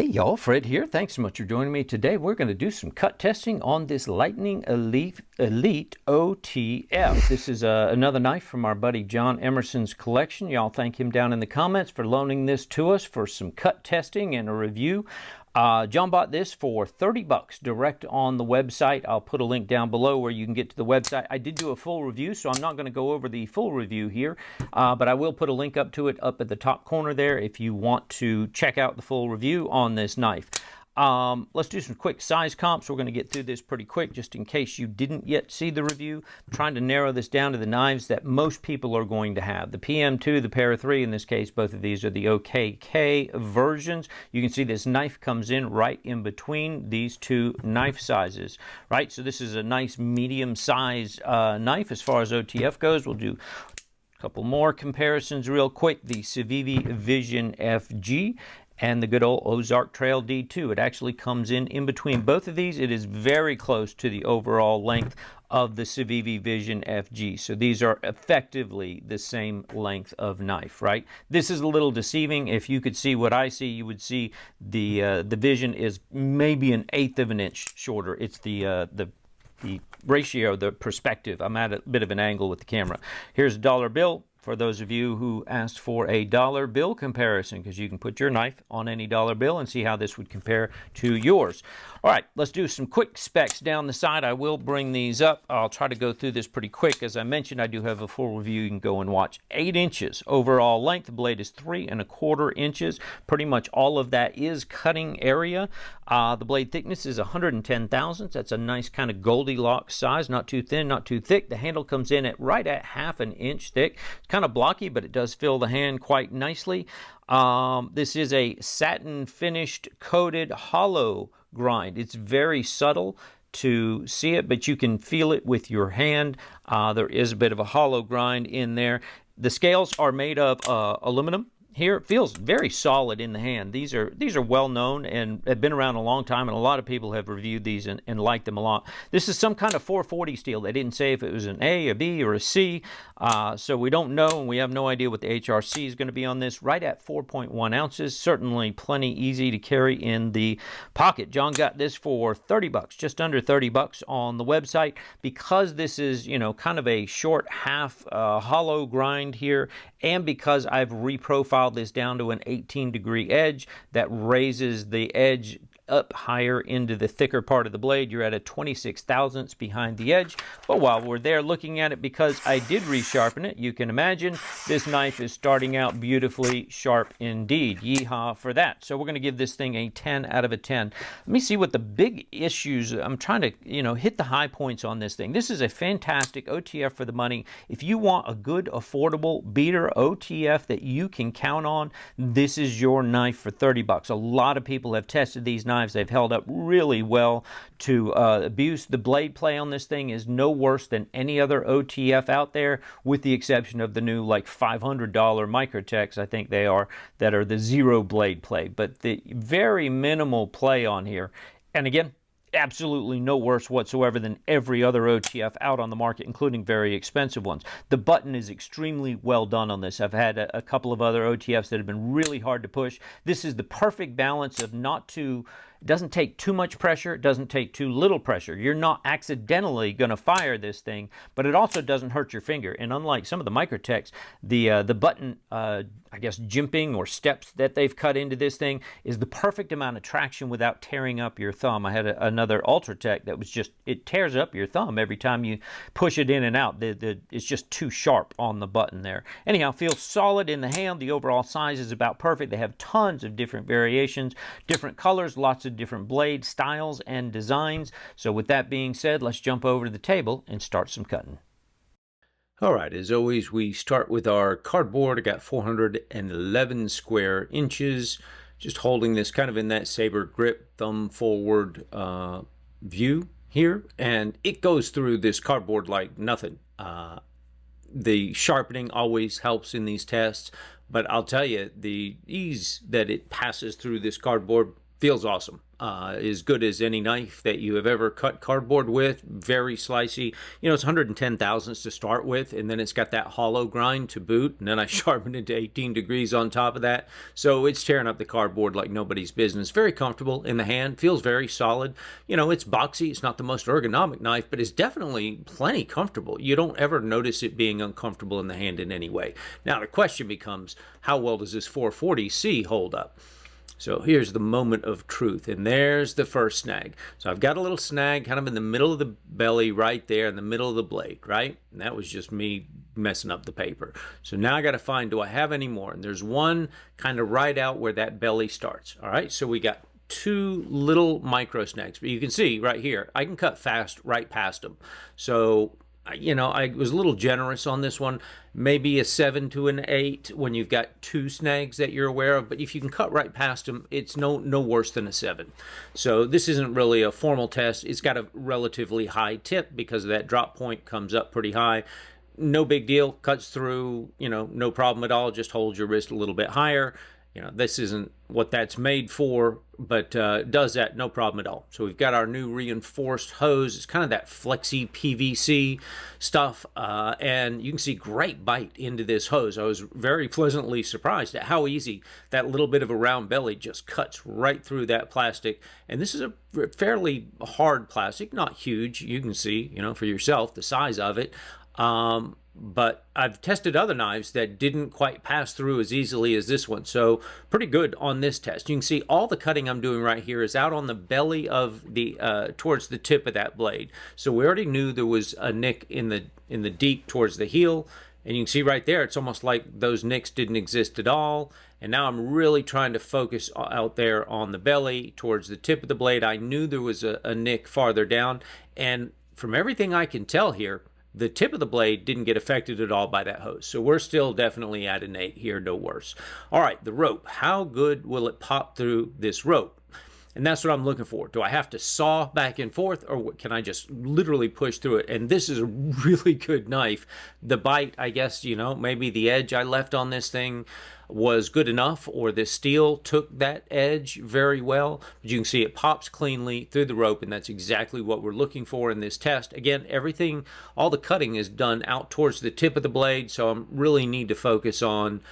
Hey y'all, Fred here. Thanks so much for joining me today. We're going to do some cut testing on this Lightning Elite OTF. This is another knife from our buddy John Emerson's collection. Y'all thank him down in the comments for loaning this to us for some cut testing and a review. John bought this for 30 bucks direct on the website. I'll put a link down below where you can get to the website. I did do a full review, so I'm not going to go over the full review here, but I will put a link up to it up at the top corner there if you want to check out the full review on this knife. Let's do some quick size comps. We're going to get through this pretty quick just in case you didn't yet see the review. I'm trying to narrow this down to the knives that most people are going to have. The PM2, the Para 3, in this case, both of these are the OKK versions. You can see this knife comes in right in between these two knife sizes, right? So this is a nice medium size knife as far as OTF goes. We'll do a couple more comparisons real quick. The 𝗬𝗶𝗴𝗵𝘁 Vision FG and the good old Ozark Trail D2. It actually comes in between both of these. It is very close to the overall length of the 𝗬𝗶𝗴𝗵 Vision FG. So these are effectively the same length of knife, right? This is a little deceiving. If you could see what I see, you would see the Vision is maybe 1/8 of an inch shorter. It's the ratio, the perspective. I'm at a bit of an angle with the camera. Here's a dollar bill. For those of you who asked for a dollar bill comparison, because you can put your knife on any dollar bill and see how this would compare to yours. All right, let's do some quick specs down the side. I will bring these up. I'll try to go through this pretty quick. As I mentioned, I do have a full review. You can go and watch. 8 inches overall length. The blade is 3¼ inches. Pretty much all of that is cutting area. The blade thickness is 110 thousandths. That's a nice kind of Goldilocks size. Not too thin, not too thick. The handle comes in at right at 1/2 inch thick. It's kind of blocky, but it does fill the hand quite nicely. This is a satin finished coated hollow grind. It's very subtle to see it, but you can feel it with your hand. There is a bit of a hollow grind in there. The scales are made of aluminum. Here it feels very solid in the hand. These are well known and have been around a long time, and a lot of people have reviewed these and liked them a lot. This is some kind of 440 steel. They didn't say if it was an A, a B, or a C, so we don't know, and we have no idea what the HRC is going to be on this. Right at 4.1 ounces, certainly plenty easy to carry in the pocket. John got this for 30 bucks, just under 30 bucks on the website. Because this is, you know, kind of a short half hollow grind here, and because I've reprofiled this down to an 18-degree edge that raises the edge up higher into the thicker part of the blade, you're at a 26 thousandths behind the edge. But while we're there looking at it, because I did resharpen it, you can imagine this knife is starting out beautifully sharp indeed. Yeehaw for that. So we're going to give this thing a 10 out of a 10. Let me see what the big issues, I'm trying to, you know, hit the high points on this thing. This is a fantastic OTF for the money. If you want a good, affordable beater OTF that you can count on, this is your knife for 30 bucks. A lot of people have tested these knives. They've held up really well to abuse. The blade play on this thing is no worse than any other OTF out there, with the exception of the new like $500 Microtechs, I think they are, that are the zero blade play. But the very minimal play on here. And again, absolutely no worse whatsoever than every other OTF out on the market, including very expensive ones. The button is extremely well done on this. I've had a couple of other OTFs that have been really hard to push. This is the perfect balance of not too... It doesn't take too much pressure. It doesn't take too little pressure. You're not accidentally going to fire this thing, but it also doesn't hurt your finger. And unlike some of the Microtechs, the button, I guess, jimping or steps that they've cut into this thing is the perfect amount of traction without tearing up your thumb. I had another Ultratech that was just, it tears up your thumb every time you push it in and out. It's just too sharp on the button there. Anyhow, feels solid in the hand. The overall size is about perfect. They have tons of different variations, different colors, lots of different blade styles and designs. So with that being said, let's jump over to the table and start some cutting. All right, as always, we start with our cardboard. I got 411 square inches, just holding this kind of in that saber grip, thumb forward view here, and it goes through this cardboard like nothing. The sharpening always helps in these tests, but I'll tell you, the ease that it passes through this cardboard, feels awesome. As good as any knife that you have ever cut cardboard with. Very slicey. You know, it's 110 thousandths to start with, and then it's got that hollow grind to boot, and then I sharpened it to 18 degrees on top of that. So it's tearing up the cardboard like nobody's business. Very comfortable in the hand. Feels very solid. You know, it's boxy. It's not the most ergonomic knife, but it's definitely plenty comfortable. You don't ever notice it being uncomfortable in the hand in any way. Now, the question becomes, how well does this 440C hold up? So here's the moment of truth, and there's the first snag. So I've got a little snag kind of in the middle of the belly right there in the middle of the blade, right? And that was just me messing up the paper. So now I got to find, do I have any more? And there's one kind of right out where that belly starts. All right, so we got two little micro snags, but you can see right here, I can cut fast right past them. So you know, I was a little generous on this one, maybe a 7 to an 8 when you've got two snags that you're aware of, but if you can cut right past them, it's no worse than a 7. So this isn't really a formal test. It's got a relatively high tip because that drop point comes up pretty high. No big deal, cuts through, you know, no problem at all. Just hold your wrist a little bit higher. You know, this isn't what that's made for, but does that, no problem at all. So we've got our new reinforced hose. It's kind of that flexi PVC stuff, and you can see great bite into this hose. I was very pleasantly surprised at how easy that little bit of a round belly just cuts right through that plastic. And this is a fairly hard plastic, not huge. You can see, you know, for yourself the size of it. But I've tested other knives that didn't quite pass through as easily as this one. So pretty good on this test. You can see all the cutting I'm doing right here is out on the belly of the, towards the tip of that blade. So we already knew there was a nick in the deep towards the heel. And you can see right there, it's almost like those nicks didn't exist at all. And now I'm really trying to focus out there on the belly towards the tip of the blade. I knew there was a nick farther down. And from everything I can tell here, the tip of the blade didn't get affected at all by that hose. So we're still definitely at an 8 here, no worse. All right, the rope. How good will it pop through this rope? And that's what I'm looking for. Do I have to saw back and forth, or can I just literally push through it? And this is a really good knife. The bite, I guess, you know, maybe the edge I left on this thing was good enough, or the steel took that edge very well. But you can see it pops cleanly through the rope, and that's exactly what we're looking for in this test. Again, everything, all the cutting is done out towards the tip of the blade, so I really need to focus on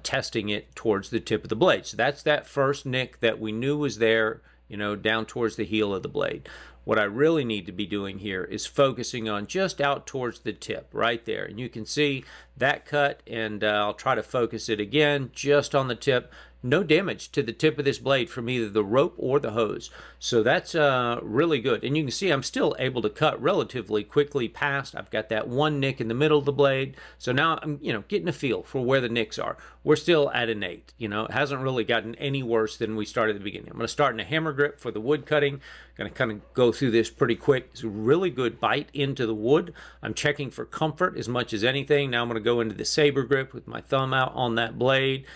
testing it towards the tip of the blade. So that's that first nick that we knew was there, you know, down towards the heel of the blade. What I really need to be doing here is focusing on just out towards the tip right there. And you can see that cut, and I'll try to focus it again just on the tip. No damage to the tip of this blade from either the rope or the hose. So that's really good. And you can see I'm still able to cut relatively quickly past. I've got that one nick in the middle of the blade. So now I'm, you know, getting a feel for where the nicks are. We're still at an 8. You know, it hasn't really gotten any worse than we started at the beginning. I'm going to start in a hammer grip for the wood cutting. Going to kind of go through this pretty quick. It's a really good bite into the wood. I'm checking for comfort as much as anything. Now I'm going to go into the saber grip with my thumb out on that blade.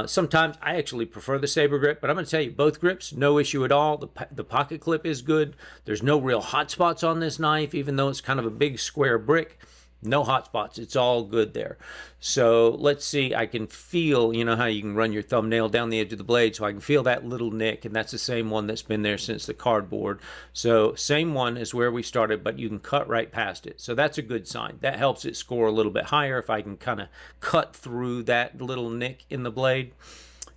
Sometimes I actually prefer the saber grip, but I'm going to tell you, both grips, no issue at all. The pocket clip is good. There's no real hot spots on this knife, even though it's kind of a big square brick. No hot spots. It's all good there. So let's see. I can feel, you know how you can run your thumbnail down the edge of the blade, so I can feel that little nick, and that's the same one that's been there since the cardboard. So same one as where we started, but you can cut right past it. So that's a good sign. That helps it score a little bit higher if I can kind of cut through that little nick in the blade.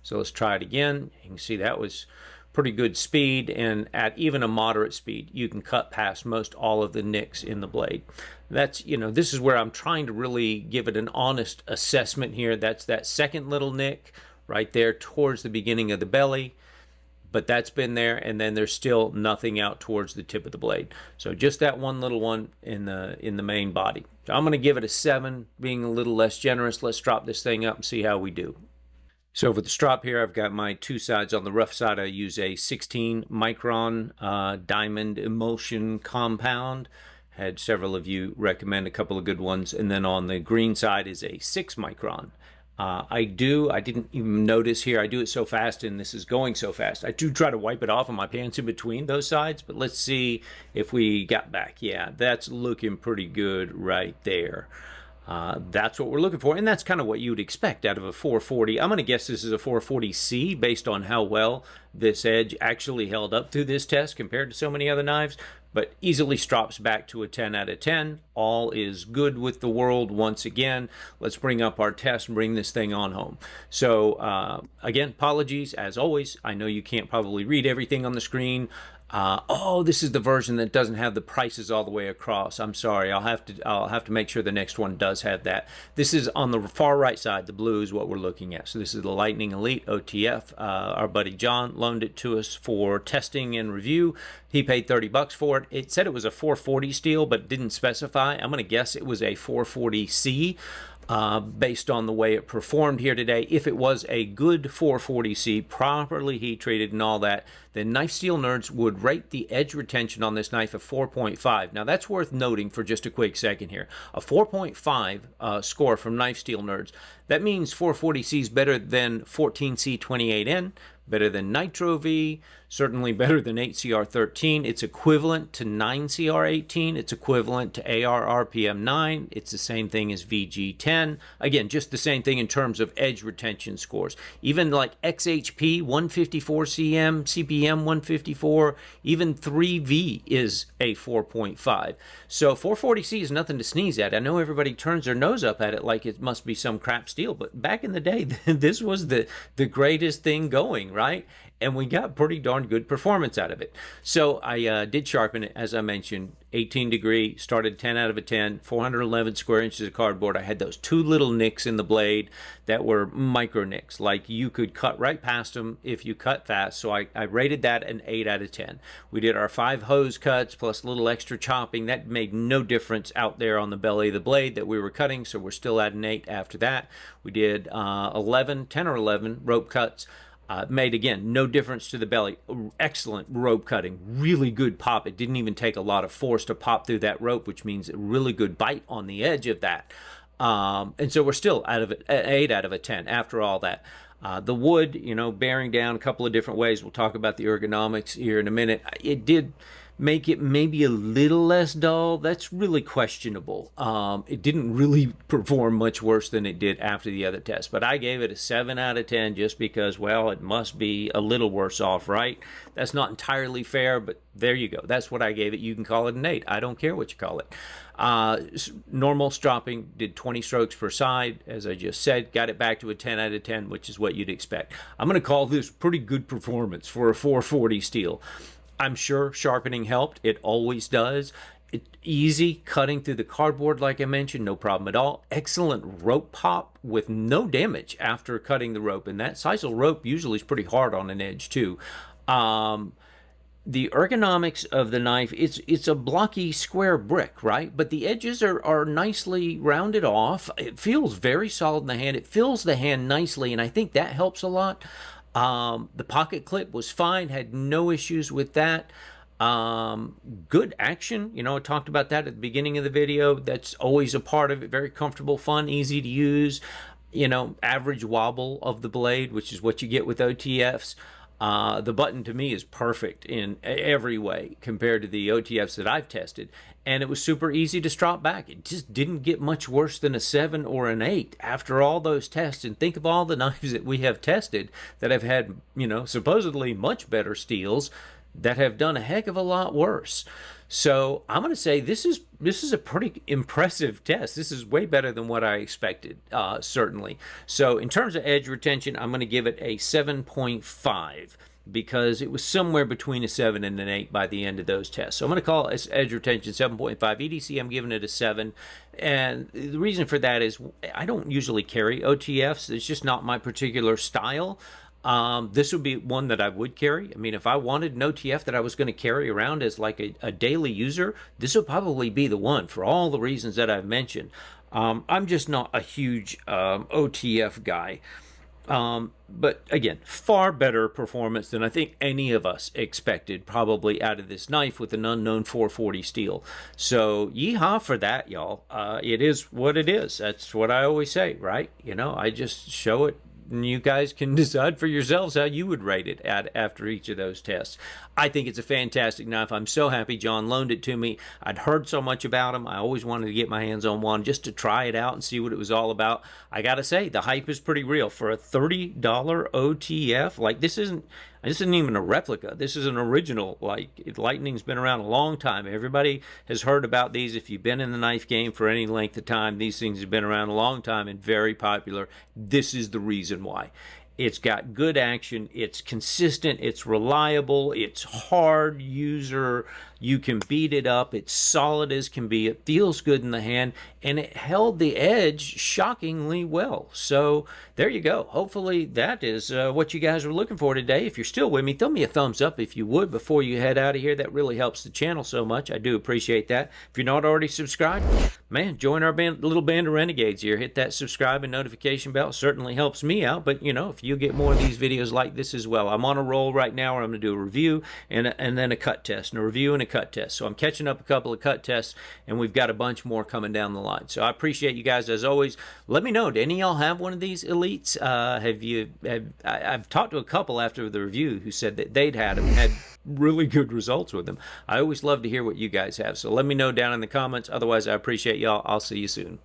So let's try it again. You can see that was pretty good speed, and at even a moderate speed, you can cut past most all of the nicks in the blade. That's, you know, this is where I'm trying to really give it an honest assessment here. That's that second little nick right there towards the beginning of the belly, but that's been there, and then there's still nothing out towards the tip of the blade. So just that one little one in the main body. So I'm going to give it a 7, being a little less generous. Let's drop this thing up and see how we do. So for the strop here, I've got my two sides. On the rough side, I use a 16 micron diamond emulsion compound. Had several of you recommend a couple of good ones. And then on the green side is a 6 micron. I didn't even notice here, I do it so fast and this is going so fast. I do try to wipe it off on my pants in between those sides, but let's see if we got back. Yeah, that's looking pretty good right there. That's what we're looking for, and that's kind of what you'd expect out of a 440. I'm going to guess this is a 440C based on how well this edge actually held up through this test compared to so many other knives, but easily strops back to a 10 out of 10. All is good with the world once again. Let's bring up our test and bring this thing on home. So again, apologies as always. I know you can't probably read everything on the screen. Oh, this is the version that doesn't have the prices all the way across. I'm sorry. I'll have to make sure the next one does have that. This is on the far right side. The blue is what we're looking at. So this is the Lightning Elite OTF. Our buddy John loaned it to us for testing and review. He paid $30 for it. It said it was a 440 steel, but didn't specify. I'm going to guess it was a 440C. Based on the way it performed here today. If it was a good 440C, properly heat treated and all that, then Knife Steel Nerds would rate the edge retention on this knife at 4.5. Now that's worth noting for just a quick second here. A 4.5 score from Knife Steel Nerds. That means 440C is better than 14C28N, better than Nitro V, certainly better than 8CR13. It's equivalent to 9CR18. It's equivalent to AR-RPM9. It's the same thing as VG10. Again, just the same thing in terms of edge retention scores. Even like XHP 154CM, CPM 154, even 3V is a 4.5. So 440C is nothing to sneeze at. I know everybody turns their nose up at it like it must be some crap steel, but back in the day, this was the greatest thing going, right? And we got pretty darn good performance out of it. So I did sharpen it, as I mentioned, 18 degree, started 10 out of a 10, 411 square inches of cardboard. I had those two little nicks in the blade that were micro nicks, like you could cut right past them if you cut fast. So I rated that an 8 out of 10. We did our 5 hose cuts plus a little extra chopping. That made no difference out there on the belly of the blade that we were cutting, so we're still at an 8 after that. We did 10 or 11 rope cuts. Made, again, no difference to the belly. Excellent rope cutting. Really good pop. It didn't even take a lot of force to pop through that rope, which means a really good bite on the edge of that. And so we're still out of it, 8 out of a 10 after all that. The wood, you know, bearing down a couple of different ways. We'll talk about the ergonomics here in a minute. It did make it maybe a little less dull. That's really questionable. It didn't really perform much worse than it did after the other test, but I gave it a 7 out of 10 just because, well, it must be a little worse off, right? That's not entirely fair, but there you go. That's what I gave it. You can call it an 8. I don't care what you call it. Normal stropping, did 20 strokes per side, as I just said, got it back to a 10 out of 10, which is what you'd expect. I'm going to call this pretty good performance for a 440 steel. I'm sure sharpening helped. It always does. Easy cutting through the cardboard, like I mentioned, no problem at all. Excellent rope pop with no damage after cutting the rope. And that sisal rope usually is pretty hard on an edge too. The ergonomics of the knife, it's a blocky square brick, right? But the edges are nicely rounded off. It feels very solid in the hand. It fills the hand nicely, and I think that helps a lot. The pocket clip was fine, had no issues with that. Good action, you know, I talked about that at the beginning of the video. That's always a part of it. Very comfortable, fun, easy to use. You know, average wobble of the blade, which is what you get with OTFs. The button to me is perfect in every way compared to the OTFs that I've tested, and it was super easy to strop back. It just didn't get much worse than a 7 or an 8 after all those tests. And think of all the knives that we have tested that have had, you know, supposedly much better steels that have done a heck of a lot worse. So I'm going to say this is a pretty impressive test. This is way better than what I expected, certainly. So in terms of edge retention, I'm going to give it a 7.5 because it was somewhere between a 7 and an 8 by the end of those tests. So I'm going to call it edge retention 7.5. EDC, I'm giving it a 7. And the reason for that is I don't usually carry OTFs. It's just not my particular style. This would be one that I would carry. I mean, if I wanted an OTF that I was going to carry around as like a daily user, this would probably be the one for all the reasons that I've mentioned. I'm just not a huge OTF guy. But again, far better performance than I think any of us expected probably out of this knife with an unknown 440 steel. So yeehaw for that, y'all. It is what it is. That's what I always say, right? You know, I just show it and you guys can decide for yourselves how you would rate it after each of those tests. I think it's a fantastic knife. I'm so happy John loaned it to me. I'd heard so much about him. I always wanted to get my hands on one just to try it out and see what it was all about. I gotta say, the hype is pretty real. For a $30 OTF, like this isn't even a replica. This is an original. Like, Lightning's been around a long time. Everybody has heard about these. If you've been in the knife game for any length of time, these things have been around a long time and very popular. This is the reason why. It's got good action, it's consistent, it's reliable, it's hard user, you can beat it up, it's solid as can be, it feels good in the hand, and it held the edge shockingly well. So there you go. Hopefully that is what you guys were looking for today. If you're still with me, throw me a thumbs up if you would before you head out of here. That really helps the channel so much. I do appreciate that. If you're not already subscribed, man, join our little band of renegades here. Hit that subscribe and notification bell. It certainly helps me out, but you know, if you get more of these videos like this as well. I'm on a roll right now where I'm going to do a review and then a cut test, and a review and a cut test. So I'm catching up a couple of cut tests, and we've got a bunch more coming down the line. So I appreciate you guys as always. Let me know, do any of y'all have one of these Elites? I've talked to a couple after the review who said that they'd had them, had really good results with them. I always love to hear what you guys have. So let me know down in the comments. Otherwise, I appreciate y'all. I'll see you soon.